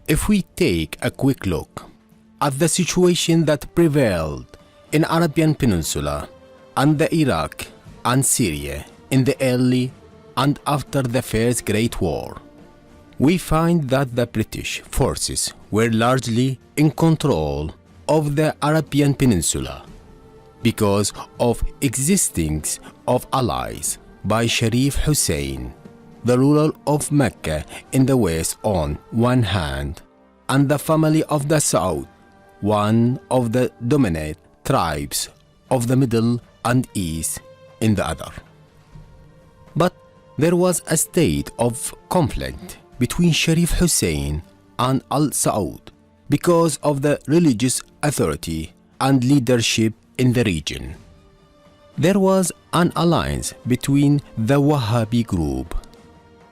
If we take a quick look at the situation that prevailed in Arabian Peninsula and the Iraq and Syria in the early and after the First Great War, we find that the British forces were largely in control of the Arabian Peninsula because of existence of allies by Sharif Hussein, the ruler of Mecca in the west on one hand, and the family of the Saud, one of the dominant tribes of the Middle and East, in the other. But there was a state of conflict between Sharif Hussein and Al Saud because of the religious authority and leadership in the region. There was an alliance between the Wahhabi group,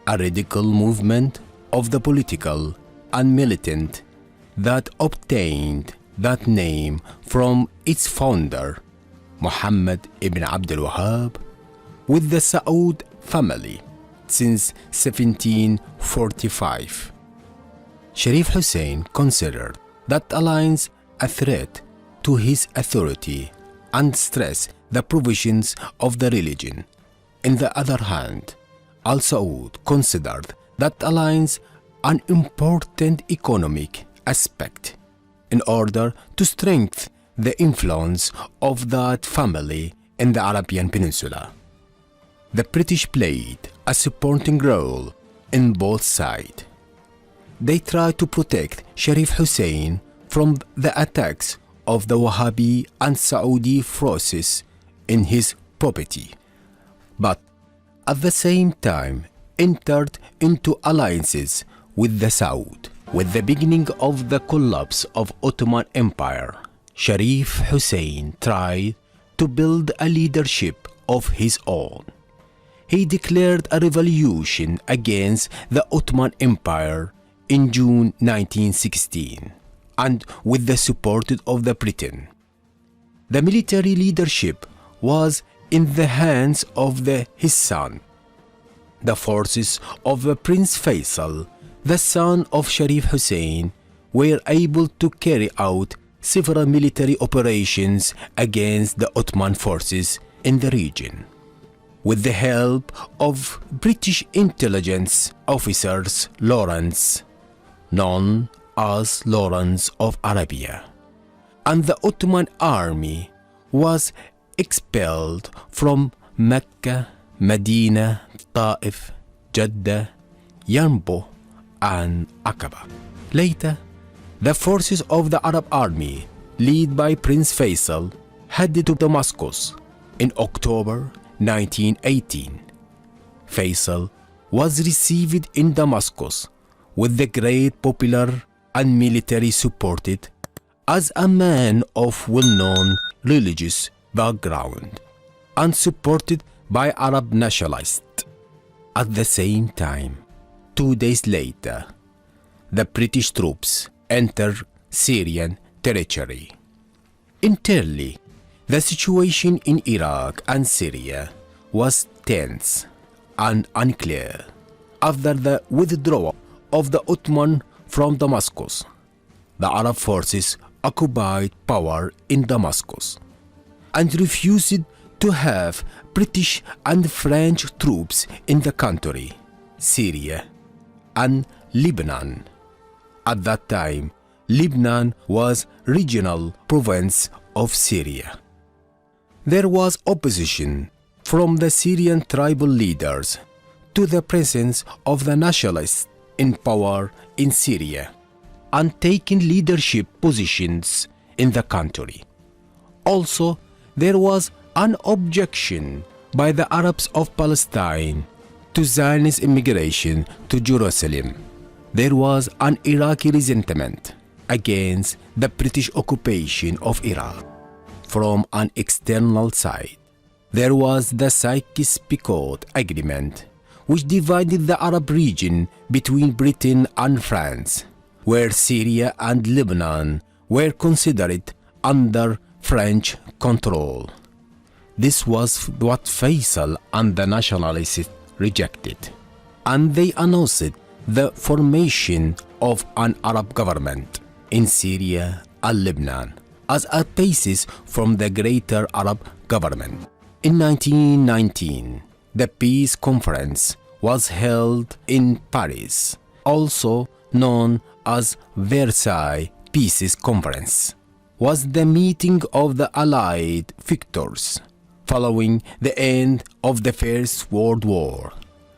a radical movement of the political and militant that obtained that name from its founder, Muhammad ibn Abdul Wahhab, with the Saud family since 1745. Sharif Hussein considered that alliance a threat to his authority and stressed the provisions of the religion. On the other hand, Al Saud considered that alliance an important economic aspect in order to strengthen the influence of that family in the Arabian Peninsula. The British played a supporting role in both sides. They tried to protect Sharif Hussein from the attacks of the Wahhabi and Saudi forces in his property, but at the same time entered into alliances with the Saud. With the beginning of the collapse of Ottoman Empire, Sharif Hussein tried to build a leadership of his own. He declared a revolution against the Ottoman Empire in June 1916, and with the support of the Britain. The military leadership was in the hands of his son. The forces of Prince Faisal, the son of Sharif Hussein, were able to carry out several military operations against the Ottoman forces in the region. With the help of British intelligence officers Lawrence, known as Lawrence of Arabia, and the Ottoman army was expelled from Mecca, Medina, Ta'if, Jeddah, Yanbu, and Aqaba. Later, the forces of the Arab army, led by Prince Faisal, headed to Damascus in October 1918. Faisal was received in Damascus with the great popular and military support as a man of well-known religious background and supported by Arab nationalists. At the same time, 2 days later, the British troops entered Syrian territory. Internally, the situation in Iraq and Syria was tense and unclear after the withdrawal of the Ottoman from Damascus. The Arab forces occupied power in Damascus and refused to have British and French troops in the country, Syria, and Lebanon. At that time, Lebanon was regional province of Syria. There was opposition from the Syrian tribal leaders to the presence of the nationalists in power in Syria and taking leadership positions in the country. Also, there was an objection by the Arabs of Palestine to Zionist immigration to Jerusalem. There was an Iraqi resentment against the British occupation of Iraq from an external side. There was the Sykes-Picot Agreement, which divided the Arab region between Britain and France, where Syria and Lebanon were considered under French control. This was what Faisal and the nationalists rejected, and they announced the formation of an Arab government in Syria and Lebanon as a basis from the Greater Arab Government. In 1919, the Peace Conference was held in Paris, also known as Versailles Peace Conference, was the meeting of the Allied victors following the end of the First World War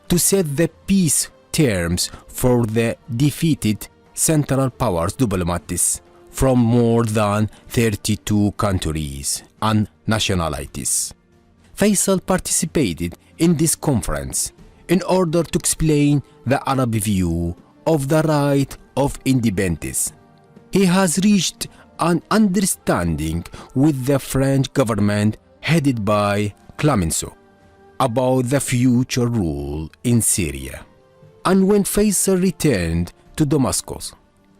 to set the peace terms for the defeated Central Powers diplomats from more than 32 countries and nationalities. Faisal participated in this conference in order to explain the Arab view of the right of independence. He has reached an understanding with the French government headed by Clemenceau about the future rule in Syria. And when Faisal returned to Damascus,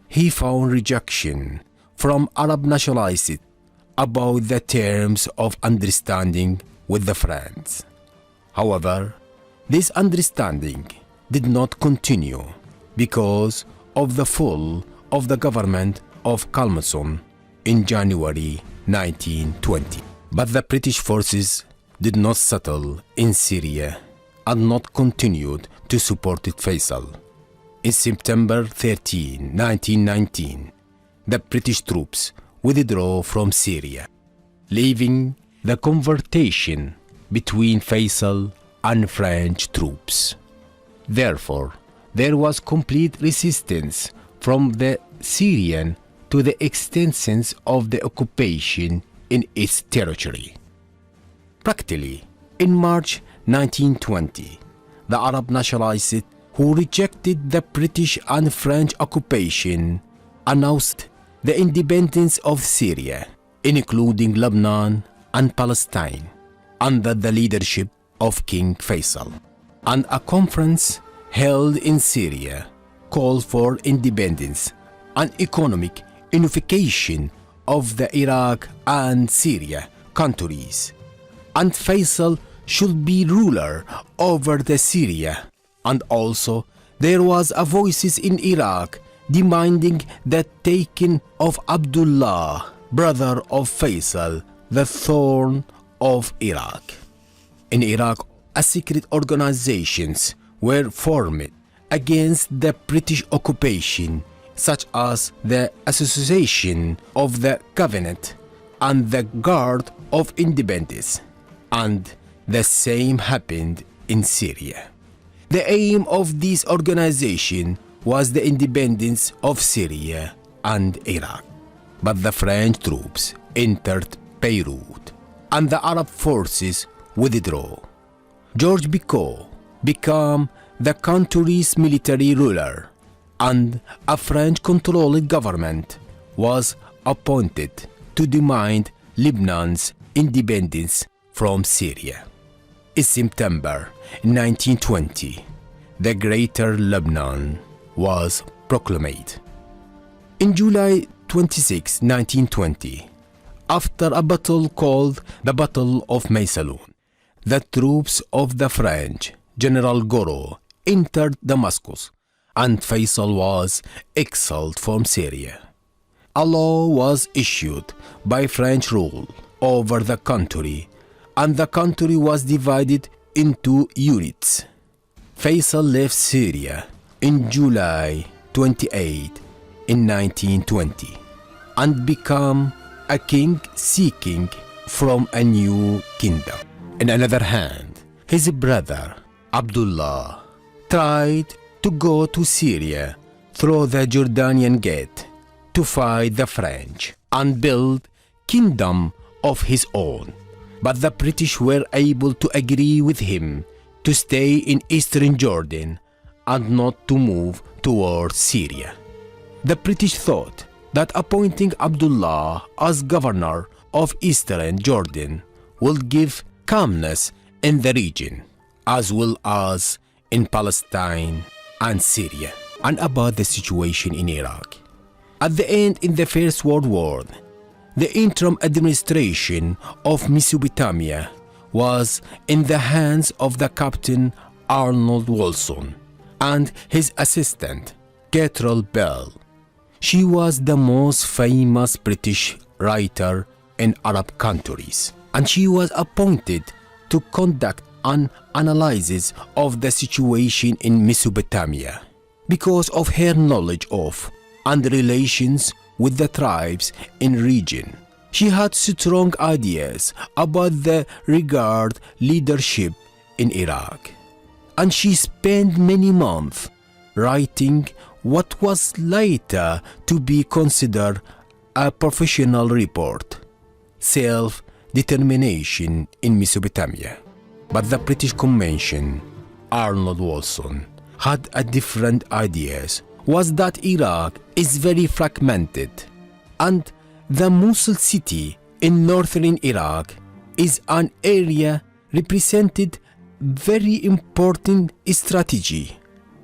he found rejection from Arab nationalists about the terms of understanding with the French. However, this understanding did not continue because of the fall of the government of Clemenceau in January 1920. But the British forces did not settle in Syria and not continued to support Faisal. In September 13, 1919, the British troops withdrew from Syria, leaving the confrontation between Faisal and French troops. Therefore, there was complete resistance from the Syrian to the extensions of the occupation in its territory. Practically, in March 1920, the Arab nationalists who rejected the British and French occupation announced the independence of Syria, including Lebanon and Palestine, under the leadership of King Faisal. And a conference held in Syria called for independence and economic unification of the Iraq and Syria countries, and Faisal should be ruler over the Syria. And also there was a voices in Iraq demanding the taking of Abdullah, brother of Faisal, the throne of Iraq. In Iraq, a secret organizations were formed against the British occupation, such as the Association of the Covenant and the Guard of Independence, and the same happened in Syria. The aim of this organization was the independence of Syria and Iraq. But the French troops entered Beirut and the Arab forces withdrew. Georges Picot became the country's military ruler, and a French-controlled government was appointed to demand Lebanon's independence from Syria. In September 1920, the Greater Lebanon was proclaimed. In July 26, 1920, after a battle called the Battle of Maysalun, the troops of the French General Gouraud entered Damascus, and Faisal was exiled from Syria. A law was issued by French rule over the country, and the country was divided into units. Faisal left Syria in July 28 in 1920 and became a king seeking from a new kingdom. On the other hand, his brother Abdullah tried to go to Syria through the Jordanian Gate to fight the French and build kingdom of his own. But the British were able to agree with him to stay in eastern Jordan and not to move towards Syria. The British thought that appointing Abdullah as governor of eastern Jordan will give calmness in the region, as well as in Palestine and Syria. And about the situation in Iraq. At the end in the First World War, the interim administration of Mesopotamia was in the hands of the Captain Arnold Wilson and his assistant, Catherall Bell. She was the most famous British writer in Arab countries, and she was appointed to conduct an analysis of the situation in Mesopotamia. Because of her knowledge of and relations with the tribes in the region, she had strong ideas about the regard leadership in Iraq, and she spent many months writing what was later to be considered a professional report, Self-Determination in Mesopotamia. But the British Convention, Arnold Wilson, had a different ideas, was that Iraq is very fragmented, and the Mosul city in northern Iraq is an area represented very important strategy,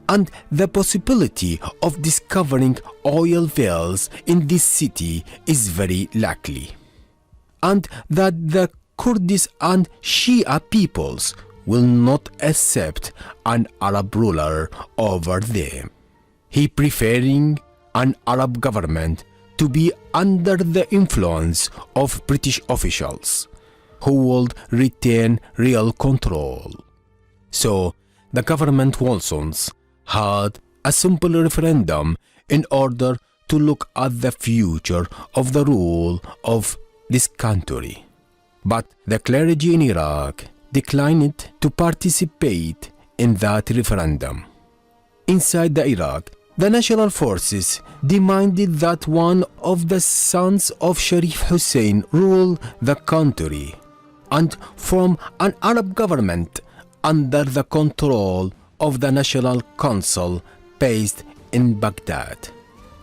and the possibility of discovering oil wells in this city is very likely, and that the Kurdish and Shia peoples will not accept an Arab ruler over them. He preferring an Arab government to be under the influence of British officials who would retain real control. So the government Wilsons had a simple referendum in order to look at the future of the rule of this country. But the clergy in Iraq declined to participate in that referendum. Inside the Iraq, the national forces demanded that one of the sons of Sharif Hussein rule the country and form an Arab government under the control of the National Council based in Baghdad.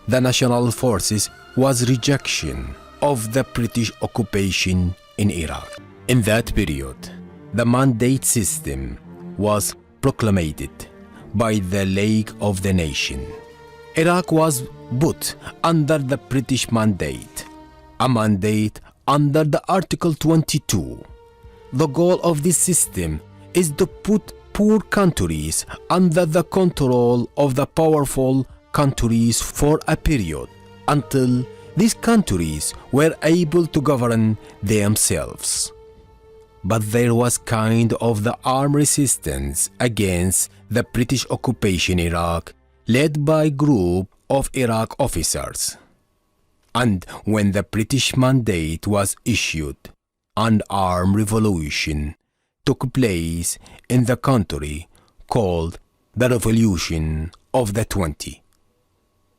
The national forces was rejection of the British occupation in Iraq. In that period, the mandate system was proclaimed by the League of the Nation. Iraq was put under the British mandate, a mandate under the Article 22. The goal of this system is to put poor countries under the control of the powerful countries for a period until these countries were able to govern themselves. But there was kind of the armed resistance against the British occupation in Iraq, led by a group of Iraq officers. And when the British mandate was issued, an armed revolution took place in the country called the Revolution of the 20.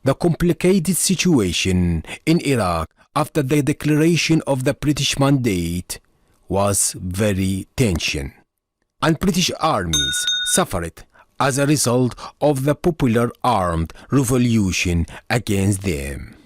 The complicated situation in Iraq after the declaration of the British mandate was very tension, and British armies suffered as a result of the popular armed revolution against them.